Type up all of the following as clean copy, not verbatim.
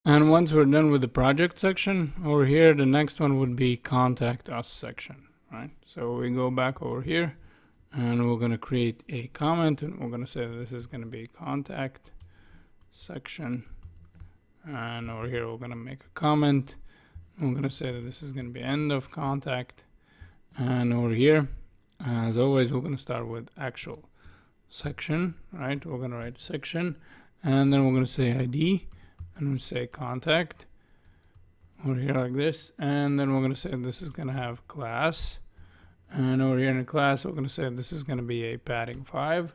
And once we're done with the project section over here, the next one would be contact us section, right? So we go back over here and we're going to create a comment, and we're going to say that this is going to be contact section. And over here, we're going to make a comment. We're going to say that this is going to be end of contact. And over here, as always, we're going to start with actual section, right? We're going to write section, and then we're going to say ID, and we say contact over here like this. And then we're going to say this is going to have class. And over here in the class, we're going to say this is going to be a padding 5.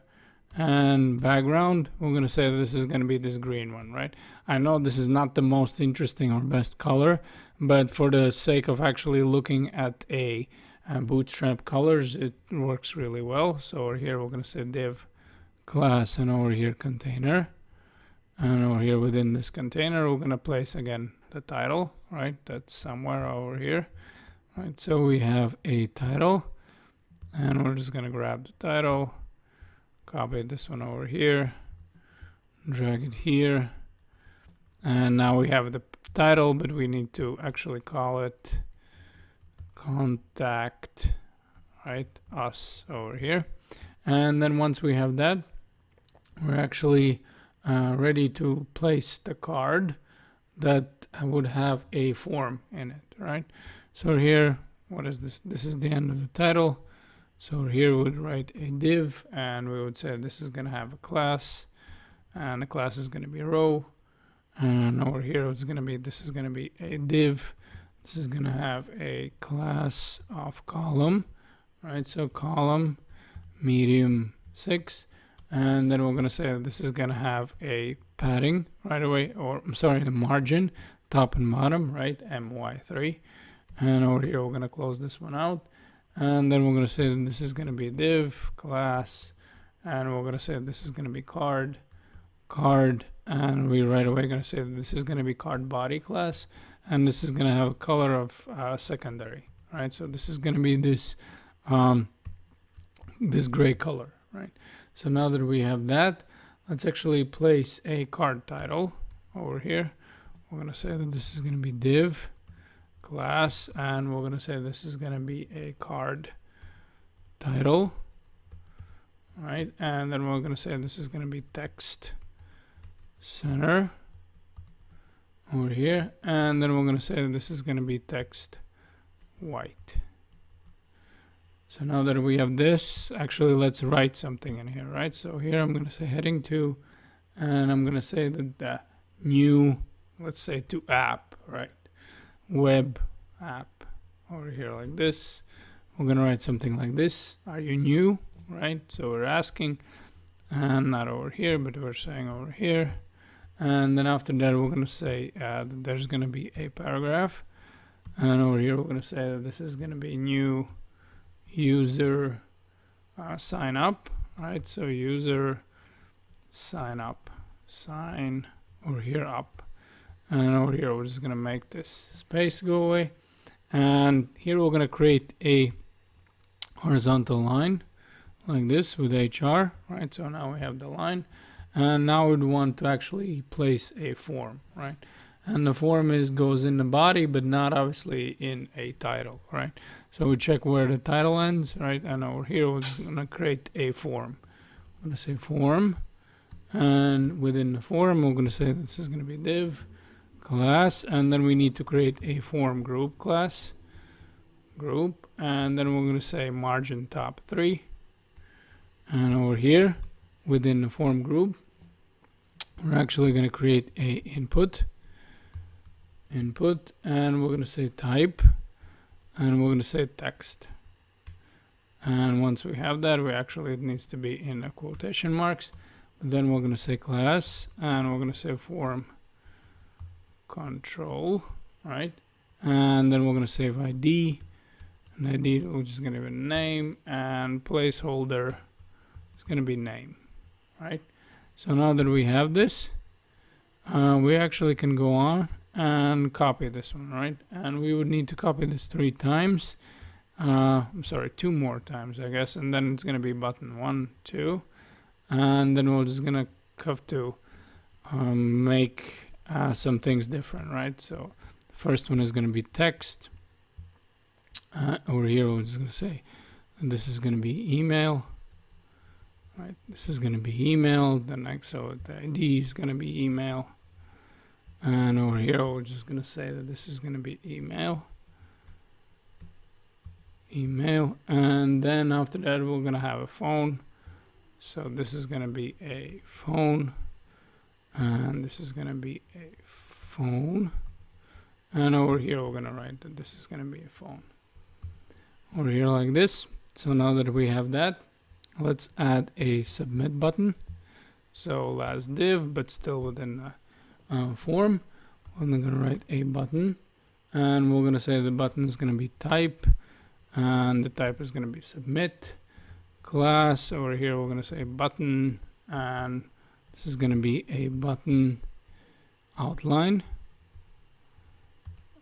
And background, we're going to say this is going to be this green one, right? I know this is not the most interesting or best color, but for the sake of actually looking at a Bootstrap colors, it works really well. So over here, we're going to say div class, and over here container. And over here within this container, we're going to place again the title, right? That's somewhere over here, right? So we have a title, and we're just going to grab the title, copy this one over here, drag it here, and now we have the title, but we need to actually call it contact, right, us over here. And then once we have that, we're actually ready to place the card that would have a form in it, right? So here, what is this? This is the end of the title. So here we would write a div, and we would say this is going to have a class, and the class is going to be a row. And over here, it's going to be, this is going to be a div. This is going to have a class of column, right? So column medium 6. And then we're going to say that this is going to have a padding right away, or I'm sorry, the margin, top and bottom, right? MY3. And over here, we're going to close this one out. And then we're going to say that this is going to be div class, and we're going to say that this is going to be card, and we right away going to say that this is going to be card body class, and this is going to have a color of secondary, right? So this is going to be this this gray color, right? So now that we have that, let's actually place a card title over here. We're going to say that this is going to be div class, and we're going to say this is going to be a card title, right? And then we're going to say this is going to be text center over here, and then we're going to say that this is going to be text white. So now that we have this, actually let's write something in here, right? So here I'm going to say heading 2, and I'm going to say that the new, let's say to app, right? Web app over here like this. We're going to write something like this. Are you new, right? So we're asking, and not over here, but we're saying over here. And then after that, we're going to say that there's going to be a paragraph, and over here we're going to say that this is going to be new user sign up, right? So user sign up, sign over here up. And over here, we're just going to make this space go away. And here we're going to create a horizontal line like this with HR, right? So now we have the line. And now we'd want to actually place a form, right? And the form goes in the body, but not obviously in a title, right? So we check where the title ends, right? And over here, we're going to create a form. I'm going to say form. And within the form, we're going to say this is going to be div class, and then we need to create a form group class group, and then we're going to say margin top 3, and over here within the form group we're actually going to create a input, and we're going to say type, and we're going to say text. And once we have that, it needs to be in the quotation marks. But then we're going to say class, and we're going to say form control, right? And then we're going to save ID, and ID we're just going to give it a name, and placeholder is going to be name, right? So now that we have this, we actually can go on and copy this one, right? And we would need to copy this 3 times. I'm sorry, 2 more times, I guess, and then it's going to be button 1, 2, and then we're just going to have to make some things different, right? So the first one is going to be text. Over here, we're just going to say this is going to be email, right? This is going to be email. The next, so the ID is going to be email. And over here, we're just going to say that this is going to be email. And then after that, we're going to have a phone. So this is going to be a phone. And this is going to be a phone. And over here, we're going to write that this is going to be a phone. Over here like this. So now that we have that, let's add a submit button. So last div, but still within the form. I'm going to write a button. And we're going to say the button is going to be type. And the type is going to be submit. Class, over here, we're going to say button. And this is going to be a button outline.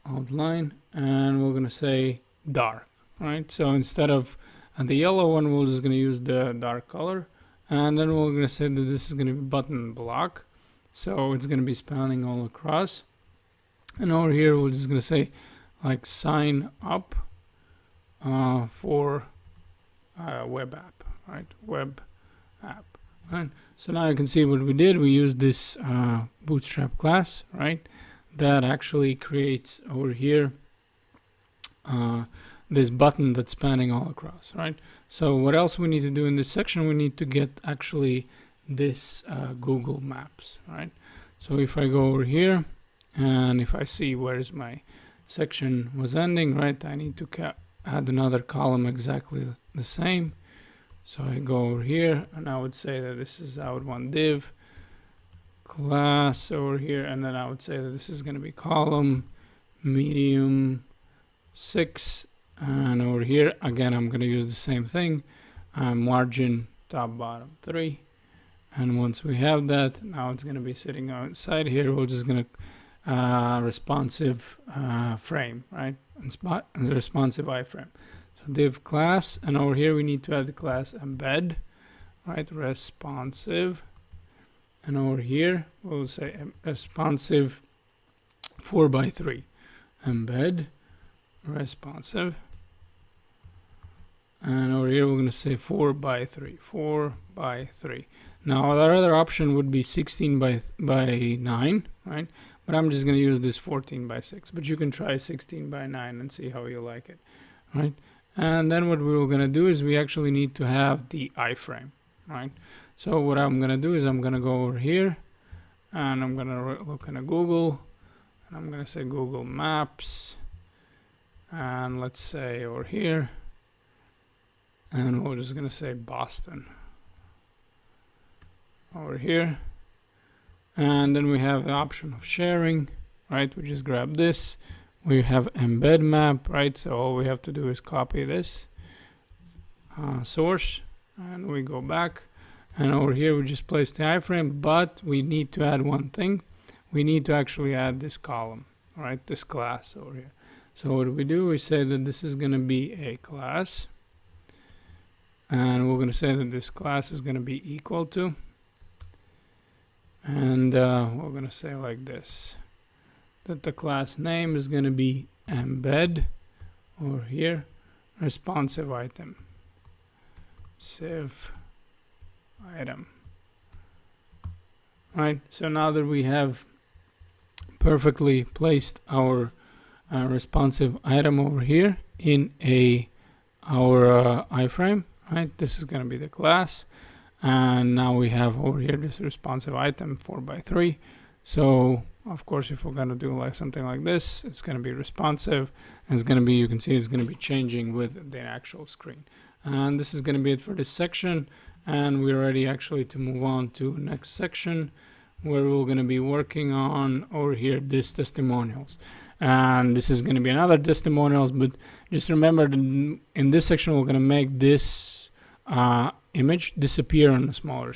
And we're going to say dark, right? So instead of the yellow one, we're just going to use the dark color. And then we're going to say that this is going to be button block. So it's going to be spanning all across. And over here, we're just going to say like sign up for web app, right? Web app. Right. So now you can see what we did. We used this Bootstrap class, right? That actually creates over here this button that's spanning all across, right? So what else we need to do in this section? We need to get actually this Google Maps, right? So if I go over here and if I see where's my section was ending, right? I need to add another column exactly the same. So I go over here and I would say that this is, I would want div class over here, and then I would say that this is going to be column medium 6, and over here again I'm going to use the same thing, margin top bottom 3. And once we have that, now it's going to be sitting outside here. We're just going to responsive frame, right? And the responsive iframe. So div class, and over here we need to add the class embed, right? Responsive. And over here we'll say responsive 4x3. Embed responsive. And over here we're going to say 4x3. 4x3. Now our other option would be 16 by 9, right? But I'm just going to use this 14x6. But you can try 16 by 9 and see how you like it, right? And then what we were going to do is we actually need to have the iframe, right? So what I'm going to do is I'm going to go over here and I'm going to look in a Google, and I'm going to say Google Maps, and let's say over here, and we're just going to say Boston over here. And then we have the option of sharing, right? We just grab this. We have embed map, right? So all we have to do is copy this source, and we go back, and over here we just place the iframe, but we need to add one thing. We need to actually add this column, right? This class over here. So what do? We say that this is going to be a class, and we're going to say that this class is going to be equal to, and we're going to say like this, that the class name is going to be embed over here, responsive item, save item. Right, so now that we have perfectly placed our responsive item over here in our iframe, right, this is going to be the class, and now we have over here this responsive item 4x3. So of course, if we're going to do like something like this, it's going to be responsive, and it's going to be, you can see it's going to be changing with the actual screen. And this is going to be it for this section, and we're ready actually to move on to next section, where we're going to be working on over here this testimonials. And this is going to be another testimonials, but just remember that in this section we're going to make this image disappear on a smaller